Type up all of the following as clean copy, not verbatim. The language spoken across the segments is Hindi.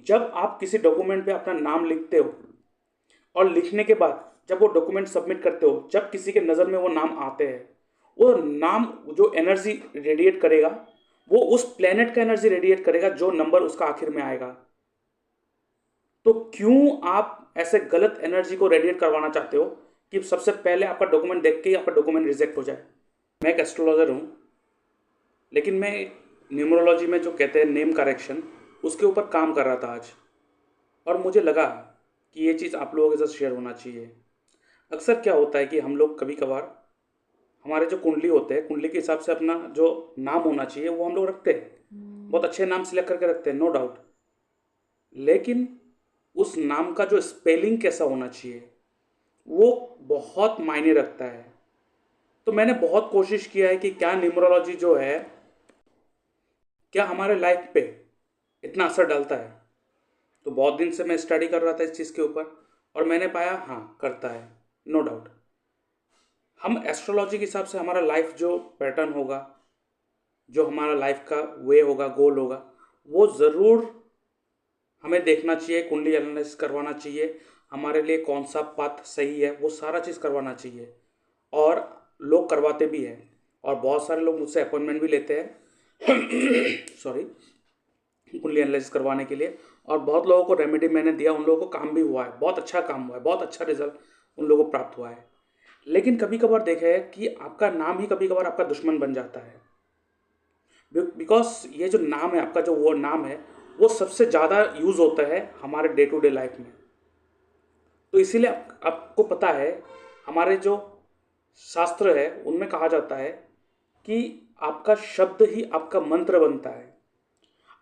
जब आप किसी डॉक्यूमेंट पे अपना नाम लिखते हो और लिखने के बाद जब वो डॉक्यूमेंट सबमिट करते हो, जब किसी के नज़र में वो नाम आते हैं, वो नाम जो एनर्जी रेडिएट करेगा वो उस प्लेनेट का एनर्जी रेडिएट करेगा जो नंबर उसका आखिर में आएगा। तो क्यों आप ऐसे गलत एनर्जी को रेडिएट करवाना चाहते हो कि सबसे पहले आपका डॉक्यूमेंट देख के ही आपका डॉक्यूमेंट रिजेक्ट हो जाए? मैं एक एस्ट्रोलॉजर हूँ, लेकिन मैं न्यूमरोलॉजी में जो कहते हैं नेम करेक्शन, उसके ऊपर काम कर रहा था आज, और मुझे लगा कि ये चीज़ आप लोगों के साथ शेयर होना चाहिए। अक्सर क्या होता है कि हम लोग कभी कभार हमारे जो कुंडली होते हैं, कुंडली के हिसाब से अपना जो नाम होना चाहिए वो हम लोग रखते हैं, बहुत अच्छे नाम सिलेक्ट करके रखते हैं, नो डाउट। लेकिन उस नाम का जो स्पेलिंग कैसा होना चाहिए वो बहुत मायने रखता है। तो मैंने बहुत कोशिश किया है कि क्या न्यूमरोलॉजी जो है क्या हमारे लाइफ पे इतना असर डालता है। तो बहुत दिन से मैं स्टडी कर रहा था इस चीज़ के ऊपर, और मैंने पाया हाँ करता है, नो डाउट। हम एस्ट्रोलॉजी के हिसाब से हमारा लाइफ जो पैटर्न होगा, जो हमारा लाइफ का वे होगा, गोल होगा, वो ज़रूर हमें देखना चाहिए, कुंडली एनालिसिस करवाना चाहिए, हमारे लिए कौन सा पाथ सही है वो सारा चीज़ करवाना चाहिए। और लोग करवाते भी हैं, और बहुत सारे लोग मुझसे अपॉइंटमेंट भी लेते हैं सॉरी, कुंडली एनालिसिस करवाने के लिए। और बहुत लोगों को रेमेडी मैंने दिया, उन लोगों को काम भी हुआ है, बहुत अच्छा काम हुआ है, बहुत अच्छा रिजल्ट उन लोगों को प्राप्त हुआ है। लेकिन कभी कभार देखा है कि आपका नाम ही कभी कभार आपका दुश्मन बन जाता है, बिकॉज ये जो नाम है आपका, जो वो नाम है वो सबसे ज़्यादा यूज़ होता है हमारे डे टू डे लाइफ में। तो इसीलिए आपको पता है हमारे जो शास्त्र है उनमें कहा जाता है कि आपका शब्द ही आपका मंत्र बनता है।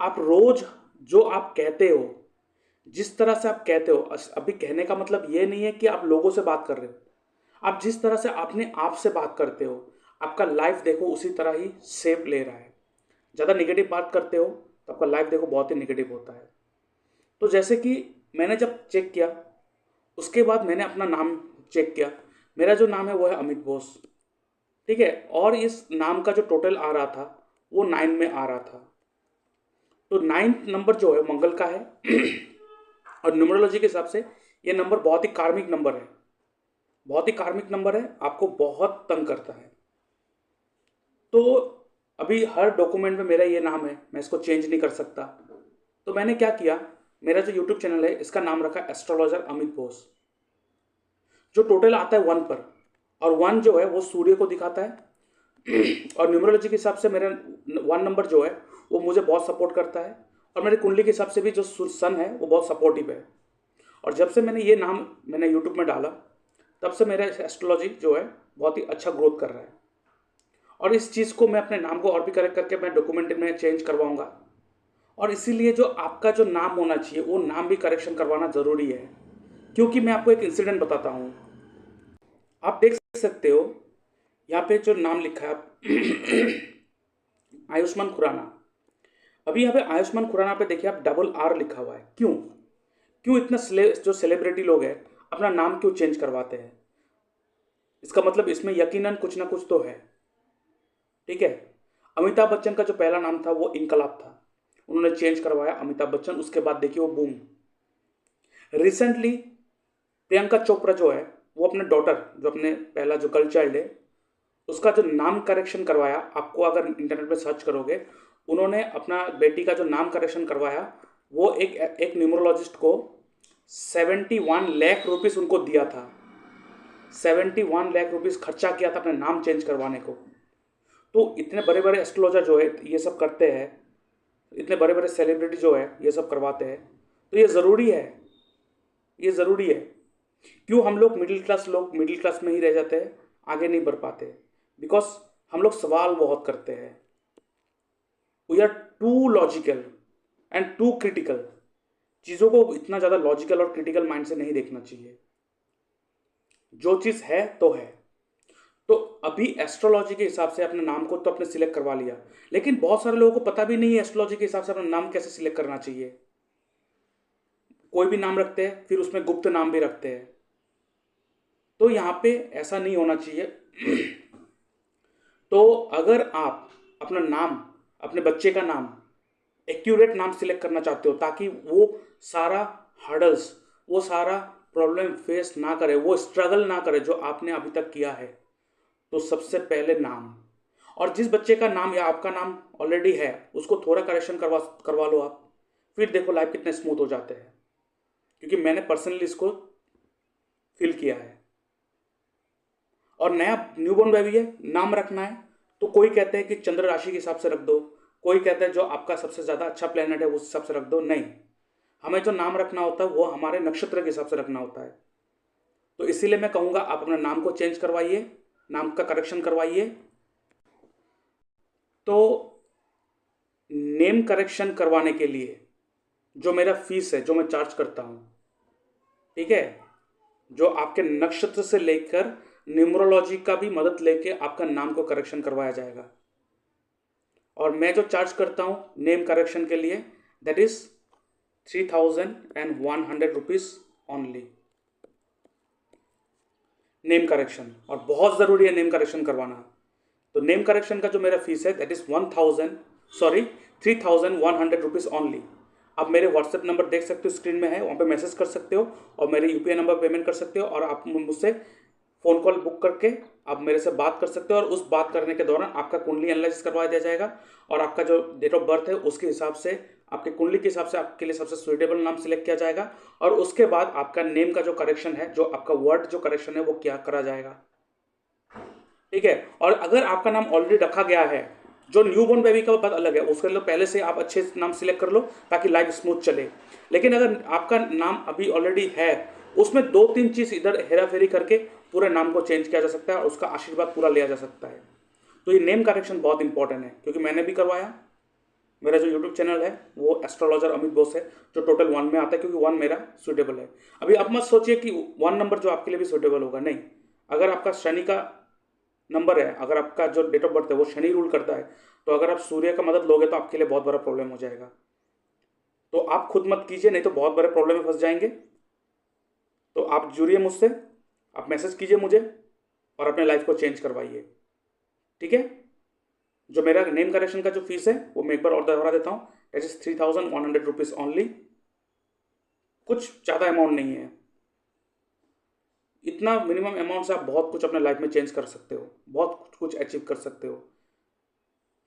आप रोज जो आप कहते हो, जिस तरह से आप कहते हो, अभी कहने का मतलब ये नहीं है कि आप लोगों से बात कर रहे हो, आप जिस तरह से अपने आप से बात करते हो, आपका लाइफ देखो उसी तरह ही शेप ले रहा है। ज़्यादा निगेटिव बात करते हो तो आपका लाइफ देखो बहुत ही निगेटिव होता है। तो जैसे कि मैंने जब चेक किया, उसके बाद मैंने अपना नाम चेक किया, मेरा जो नाम है वो है अमित बोस, ठीक है। और इस नाम का जो टोटल आ रहा था वो 9 में आ रहा था। तो 9th नंबर जो है मंगल का है और न्यूमरोलॉजी के हिसाब से ये नंबर बहुत ही कार्मिक नंबर है, बहुत ही कार्मिक नंबर है, आपको बहुत तंग करता है। तो अभी हर डॉक्यूमेंट में मेरा ये नाम है, मैं इसको चेंज नहीं कर सकता। तो मैंने क्या किया, मेरा जो यूट्यूब चैनल है इसका नाम रखा एस्ट्रोलॉजर अमित बोस। जो टोटल आता है 1 पर, और 1 जो है वो सूर्य को दिखाता है और न्यूमरोलॉजी के हिसाब से मेरा 1 नंबर जो है वो मुझे बहुत सपोर्ट करता है, और मेरे कुंडली के हिसाब से भी जो सन है वो बहुत सपोर्टिव है। और जब से मैंने ये नाम मैंने यूट्यूब में डाला, तब से मेरा एस्ट्रोलॉजी जो है बहुत ही अच्छा ग्रोथ कर रहा है। और इस चीज़ को मैं अपने नाम को और भी करेक्ट करके मैं डॉक्यूमेंट में चेंज करवाऊंगा। और इसीलिए जो आपका जो नाम होना चाहिए वो नाम भी करेक्शन करवाना ज़रूरी है। क्योंकि मैं आपको एक इंसिडेंट बताता हूँ, आप देख सकते हो यहाँ पे जो नाम लिखा है आयुष्मान खुराना। अभी यहाँ पे आयुष्मान खुराना पे देखिए आप डबल आर लिखा हुआ है, क्यों? क्यों इतना जो सेलिब्रिटी लोग हैं अपना नाम क्यों चेंज करवाते हैं? इसका मतलब इसमें यकीनन कुछ ना कुछ तो है, ठीक है। अमिताभ बच्चन का जो पहला नाम था वो इनकलाब था, उन्होंने चेंज करवाया अमिताभ बच्चन, उसके बाद देखिए वो बूम। रिसेंटली प्रियंका चोपड़ा जो है वो अपने डॉटर, जो अपने पहला जो गर्ल चाइल्ड है, उसका जो नाम करेक्शन करवाया, आपको अगर इंटरनेट पे सर्च करोगे, उन्होंने अपना बेटी का जो नाम करेक्शन करवाया वो एक न्यूमरोलॉजिस्ट को 71 लाख रुपीस उनको दिया था। 71 लाख रुपीस खर्चा किया था अपने नाम चेंज करवाने को। तो इतने बड़े बड़े एस्ट्रोलॉजर जो है ये सब करते हैं, इतने बड़े बड़े सेलिब्रिटी जो है ये सब करवाते हैं, तो ये ज़रूरी है, ये ज़रूरी है। क्यों हम लोग मिडिल क्लास में ही रह जाते हैं, आगे नहीं बढ़ पाते? बिकॉज हम लोग सवाल बहुत करते हैं, we are too logical and too critical. चीज़ों को इतना ज़्यादा लॉजिकल और क्रिटिकल माइंड से नहीं देखना चाहिए, जो चीज़ है तो है। तो अभी एस्ट्रोलॉजी के हिसाब से अपने नाम को तो अपने सिलेक्ट करवा लिया, लेकिन बहुत सारे लोगों को पता भी नहीं है एस्ट्रोलॉजी के हिसाब से अपना नाम कैसे सिलेक्ट करना चाहिए। कोई भी नाम रखते हैं, फिर उसमें गुप्त नाम भी रखते हैं। तो यहाँ पे ऐसा नहीं होना चाहिए तो अगर आप अपना नाम, अपने बच्चे का नाम एक्यूरेट नाम सिलेक्ट करना चाहते हो ताकि वो सारा हर्डल्स, वो सारा प्रॉब्लम फेस ना करे, वो स्ट्रगल ना करे जो आपने अभी तक किया है, तो सबसे पहले नाम। और जिस बच्चे का नाम या आपका नाम ऑलरेडी है उसको थोड़ा करेक्शन करवा लो आप, फिर देखो लाइफ कितने स्मूथ हो जाते हैं, क्योंकि मैंने पर्सनली इसको फील किया है। और नया न्यूबॉर्न बेबी है, नाम रखना है तो कोई कहते हैं कि चंद्र राशि के हिसाब से रख दो, कोई कहता है जो आपका सबसे ज़्यादा अच्छा प्लेनेट है उस हिसाब से रख दो। नहीं, हमें जो नाम रखना होता है वो हमारे नक्षत्र के हिसाब से रखना होता है। तो इसीलिए मैं कहूँगा आप अपना नाम को चेंज करवाइए, नाम का करेक्शन करवाइए। तो नेम करेक्शन करवाने के लिए जो मेरा फीस है, जो मैं चार्ज करता हूँ, ठीक है, जो आपके नक्षत्र से लेकर न्यूमरोलॉजी का भी मदद लेके आपका नाम को करेक्शन करवाया जाएगा। और मैं जो चार्ज करता हूँ नेम करेक्शन के लिए, that is 3100 rupees only. Name correction, और बहुत ज़रूरी है नेम करेक्शन करवाना। तो नेम करेक्शन का जो मेरा फीस है दैट इज़ 3100 रुपीज़ ओनली। आप मेरे व्हाट्सएप नंबर देख सकते हो, स्क्रीन में है, वहाँ पे मैसेज कर सकते हो और मेरे यूपीआई नंबर पेमेंट कर सकते हो, और आप मुझसे फ़ोन कॉल बुक करके आप मेरे से बात कर सकते हो। और उस बात करने के दौरान आपका कुंडली एनालिसिस करवा दिया जाएगा और आपका जो डेट ऑफ बर्थ है उसके हिसाब से, आपके कुंडली के हिसाब से आपके लिए सबसे सुइटेबल नाम सिलेक्ट किया जाएगा। और उसके बाद आपका नेम का जो करेक्शन है, जो आपका वर्ड जो करेक्शन है वो क्या करा जाएगा, ठीक है। और अगर आपका नाम ऑलरेडी रखा गया है, जो न्यूबॉर्न बेबी का बात अलग है, उसके लिए पहले से आप अच्छे नाम सिलेक्ट कर लो ताकि लाइफ स्मूथ चले। लेकिन अगर आपका नाम अभी ऑलरेडी है, उसमें 2-3 चीज़ इधर हेरा फेरी करके पूरे नाम को चेंज किया जा सकता है और उसका आशीर्वाद पूरा लिया जा सकता है। तो ये नेम करेक्शन बहुत इंपॉर्टेंट है, क्योंकि मैंने भी करवाया। मेरा जो यूट्यूब चैनल है वो एस्ट्रोलॉजर अमित बोस है, जो टोटल 1 में आता है, क्योंकि 1 मेरा सुटेबल है। अभी आप मत सोचिए कि 1 नंबर जो आपके लिए भी सुटेबल होगा, नहीं। अगर आपका शनि का नंबर है, अगर आपका जो डेट ऑफ बर्थ है वो शनि रूल करता है, तो अगर आप सूर्य का मदद लोगे तो आपके लिए बहुत बड़ा प्रॉब्लम हो जाएगा। तो आप खुद मत कीजिए, नहीं तो बहुत बड़े प्रॉब्लम में फंस जाएंगे। तो आप जुड़िए मुझसे, आप मैसेज कीजिए मुझे और अपने लाइफ को चेंज करवाइए, ठीक है। जो मेरा नेम करेक्शन का जो फीस है वो मैं एक बार और दोहरा देता हूँ, दैट इज 3100 रुपीज़ ओनली। कुछ ज़्यादा अमाउंट नहीं है, इतना मिनिमम अमाउंट से आप बहुत कुछ अपने लाइफ में चेंज कर सकते हो, बहुत कुछ अचीव कर सकते हो।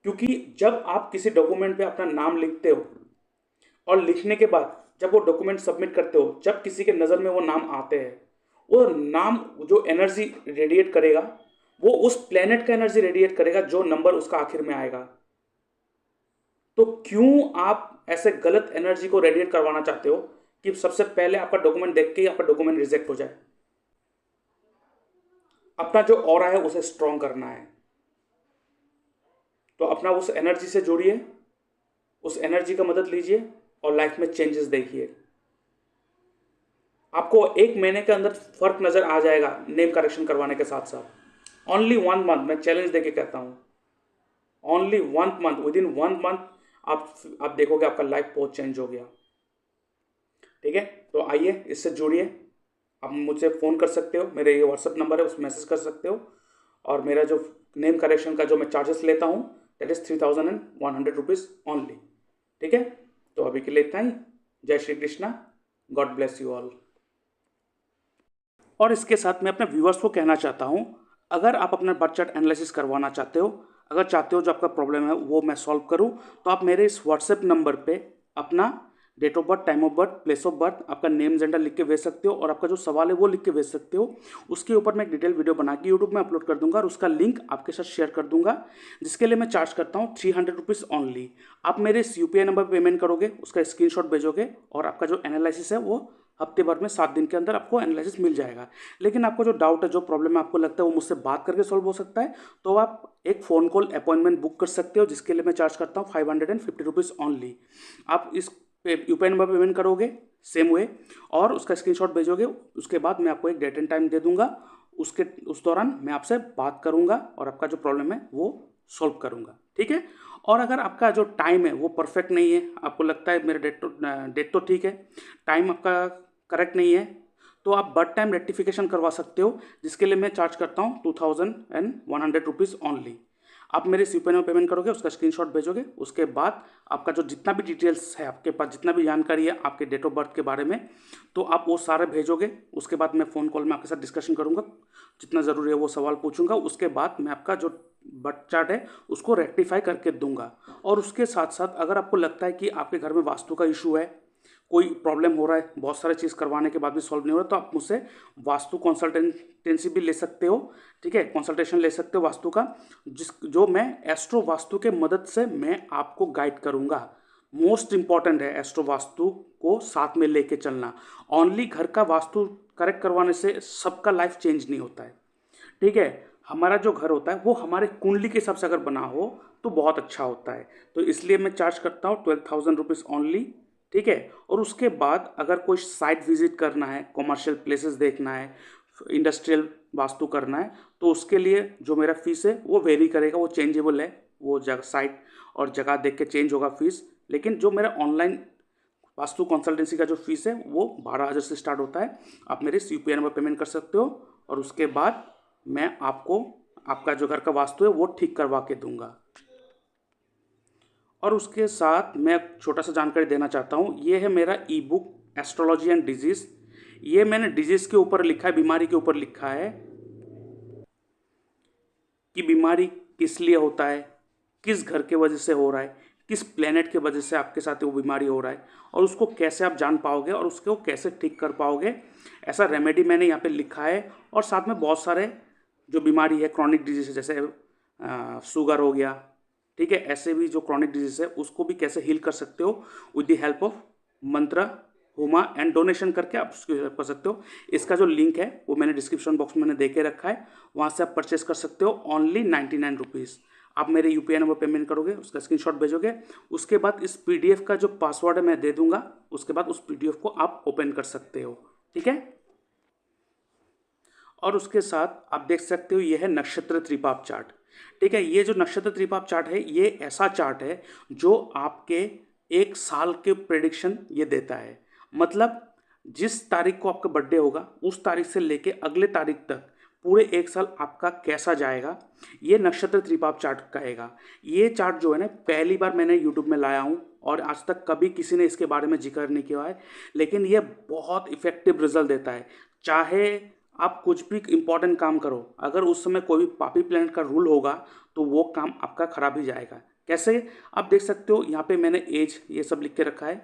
क्योंकि जब आप किसी डॉक्यूमेंट पे अपना नाम लिखते हो और लिखने के बाद जब वो डॉक्यूमेंट सबमिट करते हो, जब किसी के नज़र में वो नाम आते हैं, वो नाम जो एनर्जी रेडिएट करेगा वो उस प्लेनेट का एनर्जी रेडिएट करेगा जो नंबर उसका आखिर में आएगा। तो क्यों आप ऐसे गलत एनर्जी को रेडिएट करवाना चाहते हो कि सबसे पहले आपका डॉक्यूमेंट देख के ही आपका डॉक्यूमेंट रिजेक्ट हो जाए? अपना जो ऑरा है उसे स्ट्रॉन्ग करना है। तो अपना उस एनर्जी से जुड़िए, उस एनर्जी का मदद लीजिए और लाइफ में चेंजेस देखिए। आपको 1 महीने के अंदर फर्क नजर आ जाएगा नेम करेक्शन करवाने के साथ साथ। ओनली 1 मंथ, मैं चैलेंज देके कहता हूँ, only 1 month, with in 1 month आप देखोगे आपका लाइफ बहुत चेंज हो गया, ठीक है। तो आइए, इससे जुड़िए। आप मुझसे फ़ोन कर सकते हो, मेरे ये व्हाट्सअप नंबर है, उस मैसेज कर सकते हो। और मेरा जो नेम करेक्शन का जो मैं चार्जेस लेता हूँ दैट इज़ 3100 रुपीज़ ओनली, ठीक है। तो अभी के लिए इतना ही। जय Shri Krishna, God bless you all. और इसके साथ मैं अपने व्यूअर्स को कहना चाहता हूँ, अगर आप अपना बर्थ चार्ट एनालिसिस करवाना चाहते हो, अगर चाहते हो जो आपका प्रॉब्लम है वो मैं सॉल्व करूँ, तो आप मेरे इस व्हाट्सएप नंबर पे अपना date of birth, time of birth, place of birth, आपका नेम जेंडर लिख के भेज सकते हो और आपका जो सवाल है वो लिख के भेज सकते हो। उसके ऊपर मैं एक डिटेल वीडियो बना के यूट्यूब में अपलोड कर दूंगा और उसका लिंक आपके साथ शेयर कर दूंगा, जिसके लिए मैं चार्ज करता हूँ 300 रुपीज़ ओनली। आप मेरे इस यूपीआई नंबर पर पेमेंट करोगे, उसका स्क्रीनशॉट भेजोगे और आपका जो एनालिसिस है वो हफ्ते भर में 7 दिन के अंदर आपको एनालिसिस मिल जाएगा। लेकिन आपको जो डाउट है, जो प्रॉब्लम है आपको लगता है वो मुझसे बात करके सॉल्व हो सकता है, तो आप एक फ़ोन कॉल अपॉइंटमेंट बुक कर सकते हो, जिसके लिए मैं चार्ज करता हूँ 550 रुपीज़ ओनली। आप इस यूपीआई नंबर पेमेंट करोगे सेम वे और उसका स्क्रीनशॉट भेजोगे, उसके बाद मैं आपको एक डेट एंड टाइम दे दूंगा, उस दौरान मैं आपसे बात करूंगा और आपका जो प्रॉब्लम है वो सॉल्व करूंगा, ठीक है। और अगर आपका जो टाइम है वो परफेक्ट नहीं है, आपको लगता है मेरा डेट तो ठीक है, टाइम आपका करेक्ट नहीं है, तो आप बर्थ टाइम रेक्टिफिकेशन करवा सकते हो, जिसके लिए मैं चार्ज करता हूँ 2100 रुपीज़ ओनली। आप मेरे यूपीआई में पेमेंट करोगे, उसका स्क्रीनशॉट भेजोगे, उसके बाद आपका जो जितना भी डिटेल्स है आपके पास, जितना भी जानकारी है आपके डेट ऑफ बर्थ के बारे में, तो आप वो सारे भेजोगे। उसके बाद मैं फ़ोन कॉल में आपके साथ डिस्कशन करूँगा, जितना ज़रूरी है वो सवाल पूछूंगा। उसके बाद मैं आपका जो बर्थ चार्ट है उसको रेक्टिफाई करके दूंगा। और उसके साथ साथ अगर आपको लगता है कि आपके घर में वास्तु का इशू है, कोई प्रॉब्लम हो रहा है, बहुत सारे चीज़ करवाने के बाद भी सॉल्व नहीं हो रहा, तो आप मुझसे वास्तु कंसल्टेंसी भी ले सकते हो। ठीक है, कंसल्टेशन ले सकते हो वास्तु का, जो मैं एस्ट्रो वास्तु के मदद से मैं आपको गाइड करूंगा। मोस्ट इंपॉर्टेंट है एस्ट्रो वास्तु को साथ में लेके चलना। ओनली घर का वास्तु करेक्ट करवाने से सबका लाइफ चेंज नहीं होता है। ठीक है, हमारा जो घर होता है वो हमारे कुंडली के हिसाब से अगर बना हो तो बहुत अच्छा होता है। तो इसलिए मैं चार्ज करता हूँ 12,000 रुपीज़ ओनली। ठीक है, और उसके बाद अगर कोई साइट विजिट करना है, कमर्शियल प्लेसेस देखना है, इंडस्ट्रियल वास्तु करना है, तो उसके लिए जो मेरा फीस है वो वेरी करेगा, वो चेंजेबल है, वो जगह साइट और जगह देख के चेंज होगा फीस। लेकिन जो मेरा ऑनलाइन वास्तु कंसल्टेंसी का जो फीस है वो 12,000 से स्टार्ट होता है। आप मेरे यूपीआई नंबर पेमेंट कर सकते हो, और उसके बाद मैं आपको आपका जो घर का वास्तु है वो ठीक करवा के दूंगा। और उसके साथ मैं छोटा सा जानकारी देना चाहता हूँ, ये है मेरा ई बुक एस्ट्रोलॉजी एंड डिजीज़। ये मैंने डिजीज़ के ऊपर लिखा है, बीमारी के ऊपर लिखा है कि बीमारी किस लिए होता है, किस घर के वजह से हो रहा है, किस प्लेनेट के वजह से आपके साथ वो बीमारी हो रहा है, और उसको कैसे आप जान पाओगे और उसको कैसे ठीक कर पाओगे। ऐसा रेमेडी मैंने यहाँ पे लिखा है। और साथ में बहुत सारे जो बीमारी है, क्रॉनिक डिजीज है, जैसे शुगर हो गया, ठीक है, ऐसे भी जो क्रॉनिक डिजीज है उसको भी कैसे हील कर सकते हो विद द हेल्प ऑफ मंत्र, होमा एंड डोनेशन करके आप उसको हेल्प कर सकते हो। इसका जो लिंक है वो मैंने डिस्क्रिप्शन बॉक्स में मैंने दे के रखा है, वहाँ से आप परचेस कर सकते हो ओनली 99 रुपीज़। आप मेरे यूपीआई नंबर पेमेंट करोगे, उसका स्क्रीनशॉट भेजोगे, उसके बाद इस पीडीएफ का जो पासवर्ड है मैं दे दूंगा, उसके बाद उस पीडीएफ को आप ओपन कर सकते हो। ठीक है, और उसके साथ आप देख सकते हो ये है नक्षत्र त्रिपाप चार्ट। ठीक है, ये जो नक्षत्र त्रिपाप चार्ट है ये ऐसा चार्ट है जो आपके एक साल के प्रेडिक्शन ये देता है। मतलब जिस तारीख को आपका बर्थडे होगा उस तारीख से लेके अगले तारीख तक पूरे एक साल आपका कैसा जाएगा, ये नक्षत्र त्रिपाप चार्ट कहेगा। ये चार्ट जो है ना, पहली बार मैंने यूट्यूब में लाया हूँ और आज तक कभी किसी ने इसके बारे में जिक्र नहीं किया है, लेकिन ये बहुत इफेक्टिव रिजल्ट देता है। चाहे आप कुछ भी इंपॉर्टेंट काम करो, अगर उस समय कोई भी पापी प्लैनेट का रूल होगा तो वो काम आपका खराब ही जाएगा। कैसे, आप देख सकते हो यहाँ पे मैंने एज ये सब लिख के रखा है।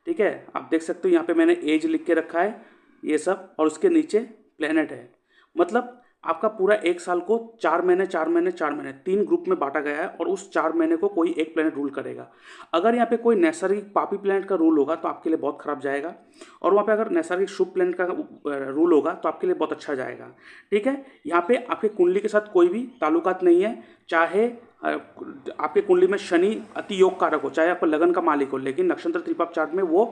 ठीक है, आप देख सकते हो यहाँ पे मैंने एज लिख के रखा है ये सब, और उसके नीचे प्लेनेट है। मतलब आपका पूरा एक साल को 4 महीने 4 महीने 4 महीने 3 ग्रुप में बांटा गया है, और उस 4 महीने को कोई एक प्लेनेट रूल करेगा। अगर यहाँ पे कोई नैसर्गिक पापी प्लेनेट का रूल होगा तो आपके लिए बहुत खराब जाएगा, और वहाँ पे अगर नैसर्गिक शुभ प्लेनेट का रूल होगा तो आपके लिए बहुत अच्छा जाएगा। ठीक है, यहाँ पे आपके कुंडली के साथ कोई भी ताल्लुकात नहीं है। चाहे आपके कुंडली में शनि अति योग कारक हो, चाहे आपका लगन का मालिक हो, लेकिन नक्षत्र त्रिपाप चार्ट में वो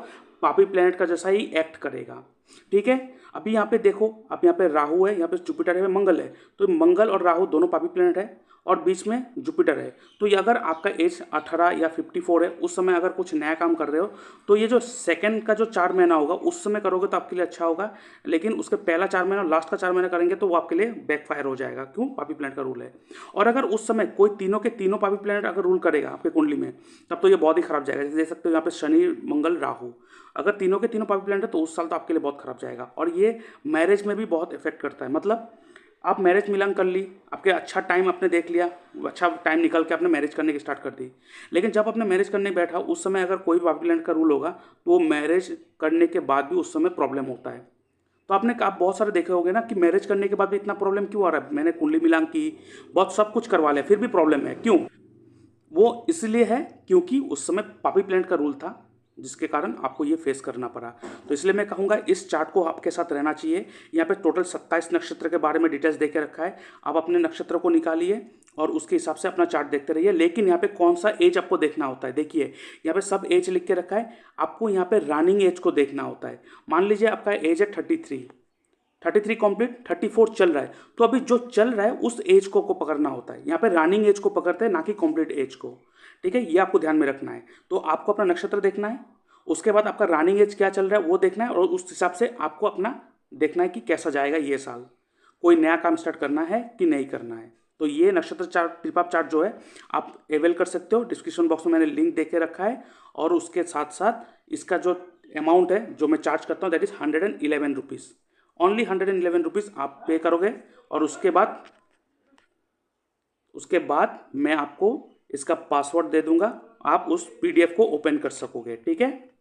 पापी प्लेनेट का जैसा ही एक्ट करेगा। ठीक है, अभी यहाँ पे देखो, अब यहाँ पे राहु है, यहाँ पे जुपिटर है, मंगल है, तो मंगल और राहु दोनों पापी प्लेनेट है, और बीच में जुपिटर है। तो ये अगर आपका एज 18 या 54 है, उस समय अगर कुछ नया काम कर रहे हो तो ये जो सेकंड का जो 4 महीना होगा उस समय करोगे तो आपके लिए अच्छा होगा। लेकिन उसके पहला 4 महीना और लास्ट का 4 महीना करेंगे तो वो आपके लिए बैकफायर हो जाएगा। क्यों, पापी प्लेनेट का रूल है। और अगर उस समय कोई तीनों के तीनों पापी प्लेनेट अगर रूल करेगा आपके कुंडली में, तब तो ये बहुत ही खराब जाएगा। जैसे देख सकते हो यहाँ पे शनि मंगल राहु, अगर तीनों के तीनों पापी प्लेनेट है तो उस साल तो आपके लिए बहुत खराब जाएगा। और ये मैरिज में भी बहुत इफेक्ट करता है। मतलब आप मैरिज मिलन कर ली, आपके अच्छा टाइम आपने देख लिया, अच्छा टाइम निकल के आपने मैरिज करने की स्टार्ट कर दी, लेकिन जब आपने मैरिज करने बैठा उस समय अगर कोई पापी प्लेनेट का रूल होगा तो वो मैरिज करने के बाद भी उस समय प्रॉब्लम होता है। तो आप बहुत सारे देखे होंगे ना कि मैरिज करने के बाद भी इतना प्रॉब्लम क्यों आ रहा है, मैंने कुंडली मिलान की, बहुत सब कुछ करवा लिया, फिर भी प्रॉब्लम है। क्यों, वो इसलिए है क्योंकि उस समय पापी प्लेनेट का रूल था, जिसके कारण आपको ये फेस करना पड़ा। तो इसलिए मैं कहूँगा इस चार्ट को आपके साथ रहना चाहिए। यहाँ पे टोटल 27 नक्षत्र के बारे में डिटेल्स देके रखा है, आप अपने नक्षत्र को निकालिए और उसके हिसाब से अपना चार्ट देखते रहिए। लेकिन यहाँ पे कौन सा एज आपको देखना होता है, देखिए यहाँ पे सब एज लिख के रखा है, आपको यहाँ पे रनिंग एज को देखना होता है। मान लीजिए आपका एज है 33 कंप्लीट, 34 चल रहा है, तो अभी जो चल रहा है उस एज को पकड़ना होता है। यहाँ पे रनिंग एज को पकड़ते हैं, ना कि कंप्लीट एज को। ठीक है, ये आपको ध्यान में रखना है। तो आपको अपना नक्षत्र देखना है, उसके बाद आपका रनिंग एज क्या चल रहा है वो देखना है, और उस हिसाब से आपको अपना देखना है कि कैसा जाएगा ये साल, कोई नया काम स्टार्ट करना है कि नहीं करना है। तो ये नक्षत्र चार्ट, ट्रिपआप चार्ट जो है आप अवेल कर सकते हो। डिस्क्रिप्शन बॉक्स में मैंने लिंक दे के रखा है, और उसके साथ साथ इसका जो अमाउंट है जो मैं चार्ज करता हूँ that is 111 rupees. Only 111 rupees आप पे करोगे, और उसके बाद मैं आपको इसका पासवर्ड दे दूंगा, आप उस PDF को ओपन कर सकोगे। ठीक है।